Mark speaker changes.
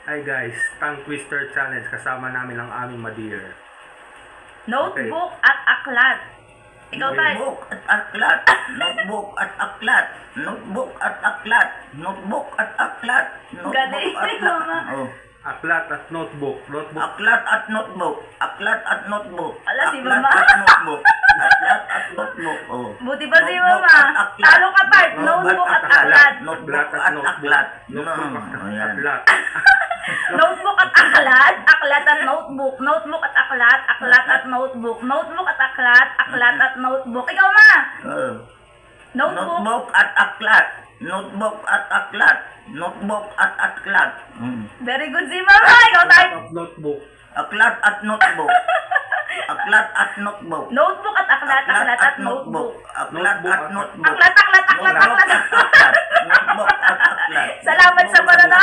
Speaker 1: Hi guys, Tongue Twister Challenge. Kasama namin ang aming ma-dear.
Speaker 2: Notebook at aklat. Ikaw tayo.
Speaker 3: Notebook at aklat. Notebook at aklat. Notebook at aklat. Notebook at aklat.
Speaker 2: Galing, mama.
Speaker 3: Oh.
Speaker 1: Aklat at notebook. Notebook.
Speaker 3: Aklat at notebook. Aklat at notebook.
Speaker 2: Ala, si
Speaker 3: Aklat
Speaker 2: mama.
Speaker 3: at notebook. Aklat at notebook. Oh.
Speaker 2: Buti ba si
Speaker 3: Notebook
Speaker 2: mama?
Speaker 3: at aklat.
Speaker 2: Talo ka part. Notebook at aklat.
Speaker 3: Notebook at aklat.
Speaker 1: Notebook at
Speaker 3: Ayan.
Speaker 1: aklat.
Speaker 2: Notebook at aklat. Aklat at notebook. Notebook at aklat. Aklat at notebook. Notebook at aklat. Aklat at notebook. Ikaw ma.
Speaker 3: Oh.
Speaker 2: Notebook.
Speaker 3: Notebook at aklat. Notebook at aklat. Notebook at aklat.
Speaker 2: Very good si mama. Ikaw tayo.
Speaker 1: At notebook.
Speaker 3: Aklat at notebook. Aklat at notebook.
Speaker 2: Notebook at aklat. Aklat at notebook.
Speaker 3: Aklat at notebook.
Speaker 2: Aklat, aklat, aklat,
Speaker 3: Notebook
Speaker 2: aklat.
Speaker 3: at aklat. Notebook at aklat.
Speaker 2: Salamat sa panonood.